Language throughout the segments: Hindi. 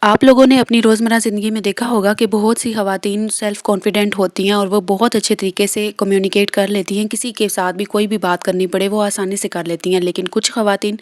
आप लोगों ने अपनी रोज़मर्रा ज़िंदगी में देखा होगा कि बहुत सी ख़वातीन सेल्फ़ कॉन्फिडेंट होती हैं और वो बहुत अच्छे तरीके से कम्युनिकेट कर लेती हैं। किसी के साथ भी कोई भी बात करनी पड़े वो आसानी से कर लेती हैं। लेकिन कुछ ख़वातीन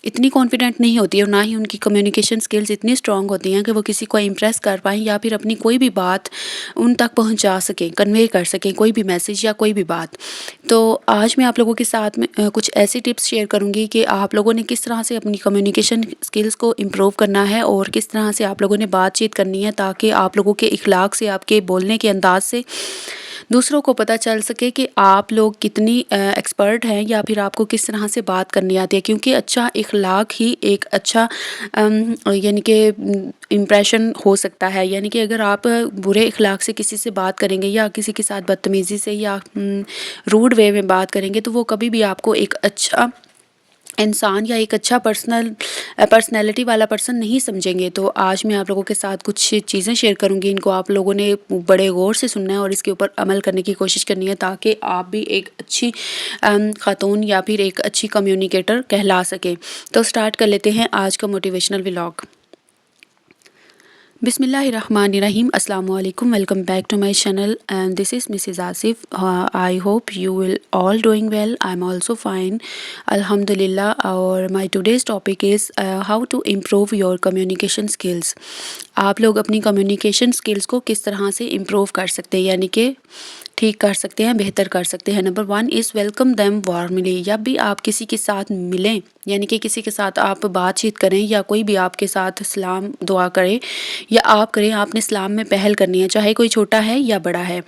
इतनी कॉन्फिडेंट नहीं होती और ना ही उनकी कम्युनिकेशन स्किल्स इतनी स्ट्रॉन्ग होती हैं कि वो किसी को इम्प्रेस कर पाएँ या फिर अपनी कोई भी बात उन तक पहुँचा सकें, कन्वे कर सकें, कोई भी मैसेज या कोई भी बात। तो आज मैं आप लोगों के साथ में कुछ ऐसी टिप्स शेयर करूँगी कि आप लोगों ने किस तरह से अपनी कम्युनिकेशन स्किल्स को इम्प्रूव करना है और किस तरह से आप लोगों ने बातचीत करनी है, ताकि आप लोगों के इखलाक से, आपके बोलने के अंदाज से दूसरों को पता चल सके कि आप लोग कितनी एक्सपर्ट हैं या फिर आपको किस तरह से बात करनी आती है। क्योंकि अच्छा इखलाक ही एक अच्छा यानी कि इम्प्रेशन हो सकता है। यानी कि अगर आप बुरे इखलाक से किसी से बात करेंगे या किसी के साथ बदतमीज़ी से या रूड वे में बात करेंगे, तो वो कभी भी आपको एक अच्छा इंसान या एक अच्छा पर्सनैलिटी वाला पर्सन नहीं समझेंगे। तो आज मैं आप लोगों के साथ कुछ चीज़ें शेयर करूँगी, इनको आप लोगों ने बड़े गौर से सुनना है और इसके ऊपर अमल करने की कोशिश करनी है, ताकि आप भी एक अच्छी खातून या फिर एक अच्छी कम्युनिकेटर कहला सकें। तो स्टार्ट कर लेते हैं आज का motivational vlog. Bismillahirrahmanirrahim. Assalamu alaikum. Welcome back to my channel, and this is Mrs. Asif. I hope you will all doing well. I'm also fine, Alhamdulillah. और my today's topic is how to improve your communication skills. आप लोग अपनी कम्युनिकेशन स्किल्स को किस तरह से इम्प्रूव कर सकते हैं, यानी कि ठीक कर सकते हैं, बेहतर कर सकते हैं। Number 1 is welcome them warmly. जब भी आप किसी के साथ मिलें, यानी कि किसी के साथ आप बातचीत करें या कोई भी आपके साथ सलाम दुआ करे या आप करें, आपने सलाम में पहल करनी है, चाहे कोई छोटा है या बड़ा है।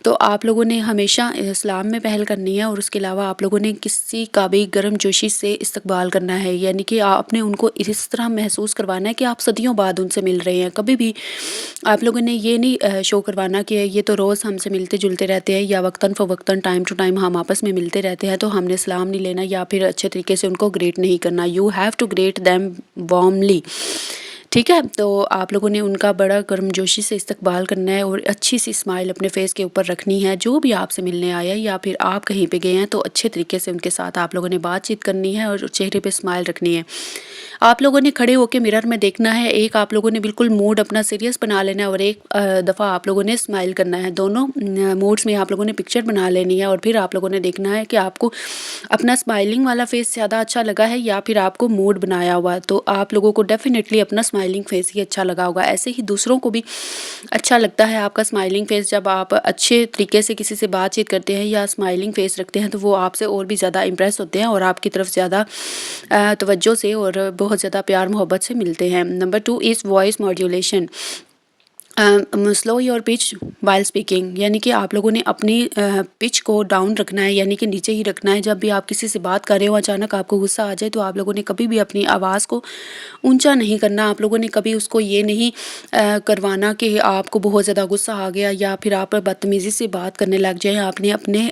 तो आप लोगों ने हमेशा सलाम में पहल करनी है और उसके अलावा आप लोगों ने किसी का भी गर्मजोशी से इस्तकबाल करना है। यानी कि आपने उनको इस तरह महसूस करवाना है कि आप सदियों बाद उनसे मिल रहे हैं। कभी भी आप लोगों ने ये नहीं शो करवाना कि ये तो रोज़ हमसे मिलते जुलते रहते हैं या वक्तन फ़वक्तन टाइम टू टाइम हम आपस में मिलते रहते हैं, तो हमने सलाम नहीं लेना या फिर अच्छे तरीके से उनको ग्रीट नहीं करना। You have to greet them warmly. ठीक है, तो आप लोगों ने उनका बड़ा गर्मजोशी से इस्तकबाल करना है और अच्छी सी स्माइल अपने फेस के ऊपर रखनी है। जो भी आपसे मिलने आया या फिर आप कहीं पे गए हैं, तो अच्छे तरीके से उनके साथ आप लोगों ने बातचीत करनी है और चेहरे पे स्माइल रखनी है। आप लोगों ने खड़े होकर मिरर में देखना है। एक आप लोगों ने बिल्कुल मूड अपना सीरियस बना लेना है और एक दफ़ा आप लोगों ने स्माइल करना है। दोनों मूड्स में आप लोगों ने पिक्चर बना लेनी है और फिर आप लोगों ने देखना है कि आपको अपना स्माइलिंग वाला फेस ज़्यादा अच्छा लगा है या फिर आपको मूड बनाया हुआ। तो आप लोगों को डेफिनेटली अपना स्माइलिंग फेस ही अच्छा लगा होगा। ऐसे ही दूसरों को भी अच्छा लगता है आपका स्माइलिंग फेस। जब आप अच्छे तरीके से किसी से बातचीत करते हैं या स्माइलिंग फेस रखते हैं, तो वो आपसे और भी ज़्यादा इम्प्रेस होते हैं और आपकी तरफ ज़्यादा तवज्जो से और बहुत ज़्यादा प्यार मोहब्बत से मिलते हैं। Number 2 is voice modulation. Slow your pitch while speaking. यानी कि आप लोगों ने अपनी पिच को डाउन रखना है, यानी कि नीचे ही रखना है। जब भी आप किसी से बात कर रहे हो, अचानक आपको गुस्सा आ जाए, तो आप लोगों ने कभी भी अपनी आवाज़ को ऊंचा नहीं करना। आप लोगों ने कभी उसको ये नहीं करवाना कि आपको बहुत ज़्यादा गुस्सा आ गया या फिर आप बदतमीज़ी से बात करने लग जाएं। आपने अपने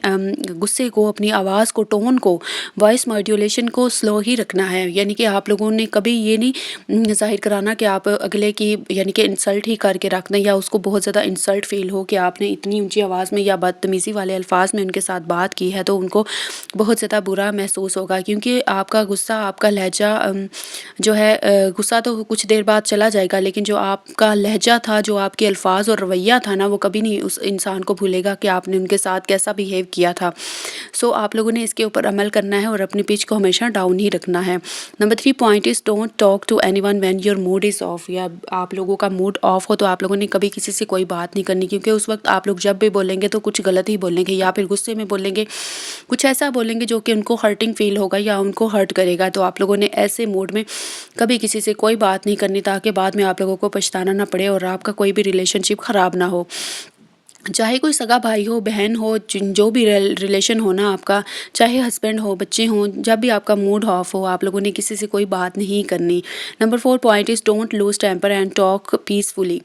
गुस्से को, अपनी आवाज़ को, टोन को, वॉइस मॉड्यूलेशन को स्लो ही रखना है। यानी कि आप लोगों ने कभी ये नहीं ज़ाहिर कराना कि आप अगले की यानी कि इंसल्ट ही करके रख दें या उसको बहुत ज़्यादा इंसल्ट फील हो कि आपने इतनी ऊंची आवाज़ में या बदतमीज़ी वाले अल्फाज में उनके साथ बात की है, तो उनको बहुत ज़्यादा बुरा महसूस होगा। क्योंकि आपका गुस्सा, आपका लहजा जो है, गुस्सा तो कुछ देर बाद चला जाएगा, लेकिन जो आपका लहजा था, जो आपके अल्फाज और रवैया था ना, वो कभी नहीं उस इंसान को भूलेगा कि आपने उनके साथ कैसा बिहेव किया था। सो आप लोगों ने इसके ऊपर अमल करना है और अपनी पिच को हमेशा डाउन ही रखना है। Number 3 point is don't talk to anyone when your mood is off. या आप लोगों का मूड ऑफ हो तो आप लोगों ने कभी किसी से कोई बात नहीं करनी, क्योंकि उस वक्त आप लोग जब भी बोलेंगे तो कुछ गलत ही बोलेंगे या फिर गुस्से में बोलेंगे, कुछ ऐसा बोलेंगे जो कि उनको हर्टिंग फील होगा या उनको हर्ट करेगा। तो आप लोगों ने ऐसे मूड में कभी किसी से कोई बात नहीं करनी, ताकि बाद में आप लोगों को पछताना ना पड़े और आपका कोई भी रिलेशनशिप ख़राब ना हो। चाहे कोई सगा भाई हो, बहन हो, जो भी रिलेशन हो ना आपका, चाहे हस्बैंड हो, बच्चे हों, जब भी आपका मूड ऑफ हो, आप लोगों ने किसी से कोई बात नहीं करनी। Number 4 point is don't lose temper and talk peacefully.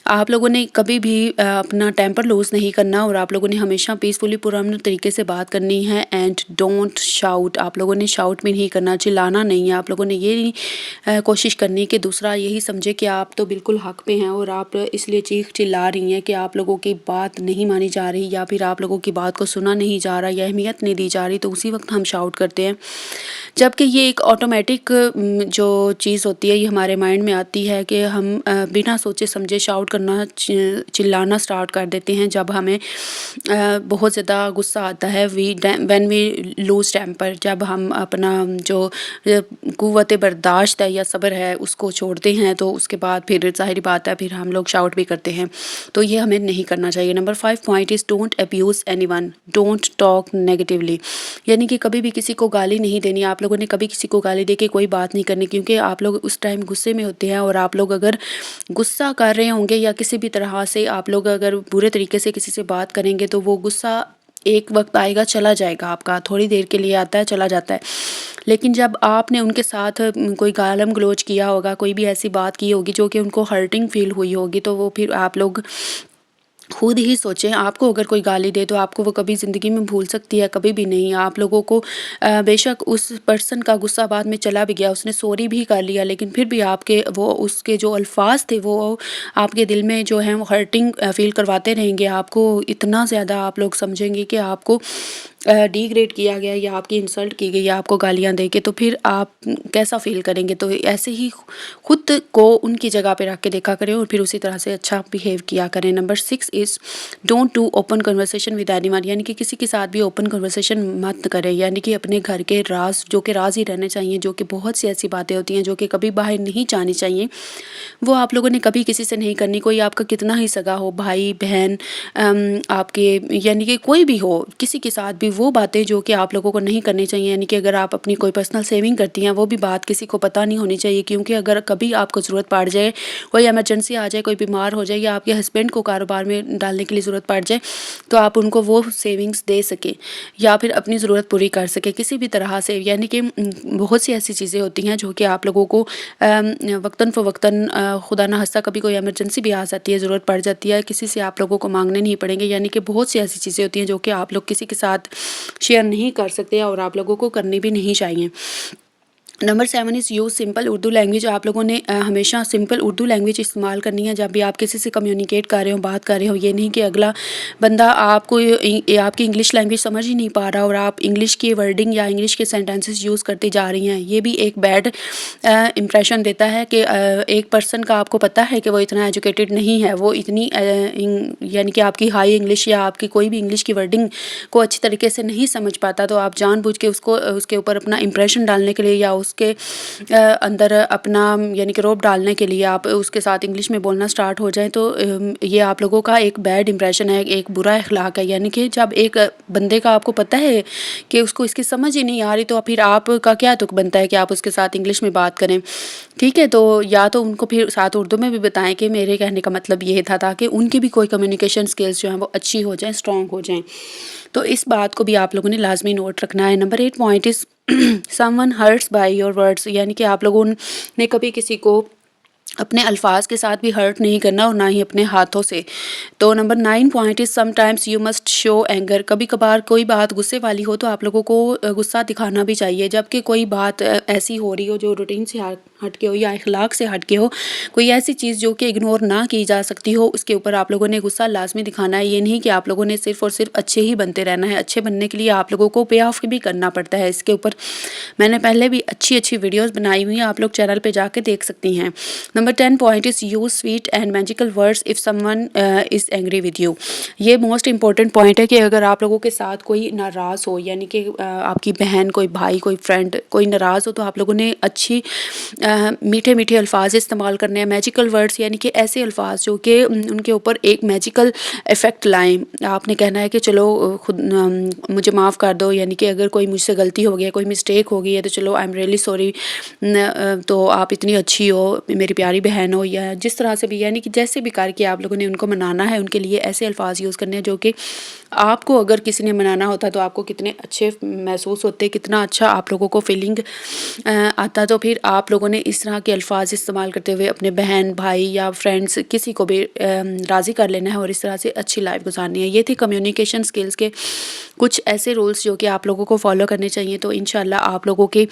आप लोगों ने कभी भी अपना टेम्पर लूज़ नहीं करना और आप लोगों ने हमेशा पीसफुली पुरअमन तरीके से बात करनी है। And don't shout. आप लोगों ने शाउट भी नहीं करना, चिल्लाना नहीं है। आप लोगों ने ये नहीं कोशिश करनी कि दूसरा यही समझे कि आप तो बिल्कुल हक पे हैं और आप इसलिए चीख चिल्ला रही हैं कि आप लोगों की बात नहीं मानी जा रही या फिर आप लोगों की बात को सुना नहीं जा रहा या अहमियत नहीं दी जा रही, तो उसी वक्त हम शाउट करते हैं। जबकि ये एक ऑटोमेटिक जो चीज़ होती है ये हमारे माइंड में आती है कि हम बिना सोचे समझे शाउट करना, चिल्लाना स्टार्ट कर देते हैं जब हमें बहुत ज़्यादा गुस्सा आता है। व्हेन वी लूज़ टेम्पर, जब हम अपना जो क़ुव्वत बर्दाश्त है या सब्र है उसको छोड़ते हैं, तो उसके बाद फिर ज़ाहिर बात है फिर हम लोग शाउट भी करते हैं। तो ये हमें नहीं करना चाहिए। Number 5 point is don't abuse anyone, don't talk negatively. यानी कि कभी भी किसी को गाली नहीं देनी। आप लोगों ने कभी किसी को गाली दे के कोई बात नहीं करनी, क्योंकि आप लोग उस टाइम गुस्से में होते हैं और आप लोग अगर गुस्सा कर रहे होंगे या किसी भी तरह से आप लोग अगर बुरे तरीके से किसी से बात करेंगे, तो वो गुस्सा एक वक्त आएगा चला जाएगा, आपका थोड़ी देर के लिए आता है चला जाता है। लेकिन जब आपने उनके साथ कोई गालम गलोच किया होगा, कोई भी ऐसी बात की होगी जो कि उनको हर्टिंग फील हुई होगी, तो वो फिर आप लोग खुद ही सोचें। आपको अगर कोई गाली दे तो आपको वो कभी ज़िंदगी में भूल सकती है? कभी भी नहीं। आप लोगों को बेशक उस पर्सन का गुस्सा बाद में चला भी गया, उसने सॉरी भी कर लिया, लेकिन फिर भी आपके वो उसके जो अल्फाज थे वो आपके दिल में जो हैं वो हर्टिंग फील करवाते रहेंगे। आपको इतना ज़्यादा आप लोग समझेंगे कि आपको डिग्रेड किया गया या आपकी इंसल्ट की गई या आपको गालियाँ दे के, तो फिर आप कैसा फ़ील करेंगे? तो ऐसे ही खुद को उनकी जगह पे रख के देखा करें और फिर उसी तरह से अच्छा बिहेव किया करें। Number 6 is don't do open conversation with anyone, यानी कि किसी के साथ भी ओपन कन्वर्सेशन मत करें। यानी कि अपने घर के राज जो कि राज ही रहने चाहिए, जो कि बहुत सी ऐसी बातें होती हैं जो कि कभी बाहर नहीं जानी चाहिए, वो आप लोगों ने कभी किसी से नहीं करनी। कोई आपका कितना ही सगा हो, भाई बहन, आपके यानी कि कोई भी हो, किसी के साथ भी वो बातें जो कि आप लोगों को नहीं करनी चाहिए। यानी कि अगर आप अपनी कोई पर्सनल सेविंग करती हैं, वो भी बात किसी को पता नहीं होनी चाहिए, क्योंकि अगर कभी आपको ज़रूरत पड़ जाए, कोई इमरजेंसी आ जाए, कोई बीमार हो जाए या आपके हस्बैंड को कारोबार में डालने के लिए ज़रूरत पड़ जाए, तो आप उनको वो सेविंग्स दे सकें या फिर अपनी ज़रूरत पूरी कर सकें किसी भी तरह से। यानी कि बहुत सी ऐसी चीज़ें होती हैं जो कि आप लोगों को वक्तन फ़वक्तन खुदा ना हस्ता कभी कोई इमरजेंसी भी आ जाती है, ज़रूरत पड़ जाती है, किसी से आप लोगों को मांगने नहीं पड़ेंगे। यानी कि बहुत सी ऐसी चीज़ें होती हैं जो कि आप लोग किसी के साथ शेयर नहीं कर सकते और आप लोगों को करनी भी नहीं चाहिए। Number 7 is use simple Urdu language. आप लोगों ने हमेशा सिंपल उर्दू लैंग्वेज इस्तेमाल करनी है जब भी आप किसी से कम्युनिकेट कर रहे हो, बात कर रहे हो। ये नहीं कि अगला बंदा आपको आपकी इंग्लिश लैंग्वेज समझ ही नहीं पा रहा और आप इंग्लिश की वर्डिंग या इंग्लिश के सेंटेंसेस यूज़ करती जा रही हैं। ये भी एक बैड इम्प्रेशन देता है कि एक पर्सन का आपको पता है कि वो इतना एजुकेटेड नहीं है, वो इतनी यानी कि आपकी हाई इंग्लिश या आपकी कोई भी इंग्लिश की वर्डिंग को अच्छी तरीके से नहीं समझ पाता, तो आप जानबूझ के उसको उसके ऊपर अपना इम्प्रेशन डालने के लिए या उसके अंदर अपना यानी कि रोब डालने के लिए आप उसके साथ इंग्लिश में बोलना स्टार्ट हो जाएं, तो ये आप लोगों का एक बैड इंप्रेशन है, एक बुरा अखलाक है। यानी कि जब एक बंदे का आपको पता है कि उसको इसकी समझ ही नहीं आ रही, तो फिर आपका क्या तुक बनता है कि आप उसके साथ इंग्लिश में बात करें? ठीक है, तो या तो उनको फिर साथ उर्दू में भी बताएं कि मेरे कहने का मतलब ये था, ताकि उनकी भी कोई कम्युनिकेशन स्किल्स जो हैं वो अच्छी हो जाएं, स्ट्रॉन्ग हो जाएं। तो इस बात को भी आप लोगों ने लाजमी नोट रखना है। Number 8 point is someone hurts by your words, यानी कि आप लोगों ने कभी किसी को अपने अल्फाज के साथ भी हर्ट नहीं करना और ना ही अपने हाथों से। तो number 9 point is sometimes you must show anger. कभी कभार कोई बात गुस्से वाली हो तो आप लोगों को गुस्सा दिखाना भी चाहिए। जबकि कोई बात ऐसी हो रही हो जो रूटीन से हट के हो या अखलाक से हट के हो, कोई ऐसी चीज़ जो कि इग्नोर ना की जा सकती हो, उसके ऊपर आप लोगों ने गुस्सा लाजमी दिखाना है। ये नहीं कि आप लोगों ने सिर्फ और सिर्फ अच्छे ही बनते रहना है। अच्छे बनने के लिए आप लोगों को पे ऑफ भी करना पड़ता है। इसके ऊपर मैंने पहले भी अच्छी अच्छी वीडियोज़ बनाई हुई हैं, आप लोग चैनल पर जाके देख सकती हैं। Number 10 point is use sweet and magical words if someone is angry with you. ये मोस्ट इंपॉर्टेंट पॉइंट है कि अगर आप लोगों के साथ कोई नाराज़ हो, यानी कि आपकी बहन, कोई भाई, कोई फ्रेंड कोई नाराज़ हो, तो आप लोगों ने अच्छी मीठे मीठे अल्फाज इस्तेमाल करने हैं। मैजिकल वर्ड्स यानी कि ऐसे अल्फाज जो कि उनके ऊपर एक मैजिकल इफ़ेक्ट लाएँ। आपने कहना है कि चलो खुद मुझे माफ़ कर दो, यानी कि अगर कोई मुझसे गलती हो गई है, कोई मिस्टेक हो गई है, तो चलो आई एम रियली सॉरी, तो आप इतनी अच्छी हो, मेरी प्यारी बहन हो, या जिस तरह से भी, यानी कि जैसे भी करके आप लोगों ने उनको मनाना है, उनके लिए ऐसे अल्फाज यूज़ करने हैं जो कि आपको अगर किसी ने मनाना होता तो आपको कितने अच्छे महसूस होते, कितना अच्छा आप लोगों को फीलिंग आता। तो फिर आप लोगों ने इस तरह के अल्फाज इस्तेमाल करते हुए अपने बहन, भाई या फ्रेंड्स किसी को भी राज़ी कर लेना है और इस तरह से अच्छी लाइफ गुजारनी है। ये थे कम्युनिकेशन स्किल्स के कुछ ऐसे रूल्स जो कि आप लोगों को फॉलो करने चाहिए। तो इंशाल्लाह आप लोगों के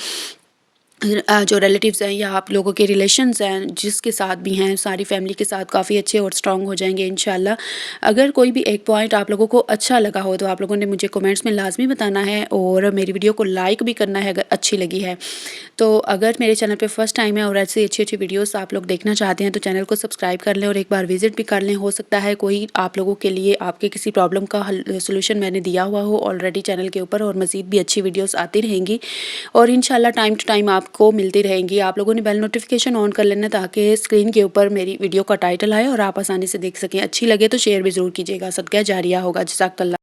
जो रिलेटिव्स हैं या आप लोगों के रिलेशंस हैं जिसके साथ भी हैं, सारी फैमिली के साथ काफ़ी अच्छे और स्ट्रॉन्ग हो जाएंगे इंशाल्लाह। अगर कोई भी एक पॉइंट आप लोगों को अच्छा लगा हो तो आप लोगों ने मुझे कमेंट्स में लाजमी बताना है और मेरी वीडियो को लाइक भी करना है अगर अच्छी लगी है। तो अगर मेरे चैनल पे फर्स्ट टाइम है और ऐसी अच्छी अच्छी वीडियोस आप लोग देखना चाहते हैं तो चैनल को सब्सक्राइब कर लें और एक बार विजिट भी कर लें। हो सकता है कोई आप लोगों के लिए आपके किसी प्रॉब्लम का हल सोल्यूशन मैंने दिया हुआ हो ऑलरेडी चैनल के ऊपर, और मज़ीद भी अच्छी वीडियोस आती रहेंगी और इंशाल्लाह टाइम टू टाइम आपको मिलती रहेंगी। आप लोगों ने बेल नोटिफिकेशन ऑन कर लेना ताकि स्क्रीन के ऊपर मेरी वीडियो का टाइटल आए और आप आसानी से देख सकें। अच्छी लगे तो शेयर भी ज़रूर कीजिएगा, सदका जारिया होगा। जज़ाकल्लाह।